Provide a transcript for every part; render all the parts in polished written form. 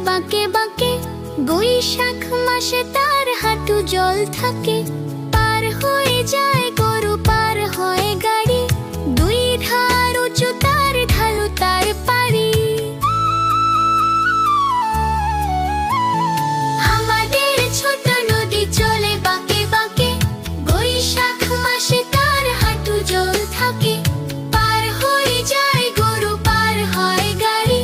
বাঁকে বাঁকে, বৈশাখ মাসে তার হাঁটু জল থাকে। পার হয়ে যায় গরু, পার হয় গাড়ি, দুই ধার উঁচু তার ঢালু তার পারি। আমাদের ছোট নদী চলে বাঁকে বাঁকে, বৈশাখ মাসে তার হাঁটু জল থাকে। পার হয়ে যায় গরু, পার হয় গাড়ি,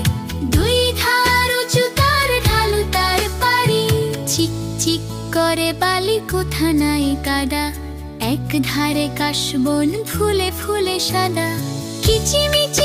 দুই ধার উঁচু তার ঢালু তার পারি। চিক চিক করে বালি, কোথা নাই কাদা, এক ধারে কাশবন ফুলে ফুলে সাদা। কিচিমিচি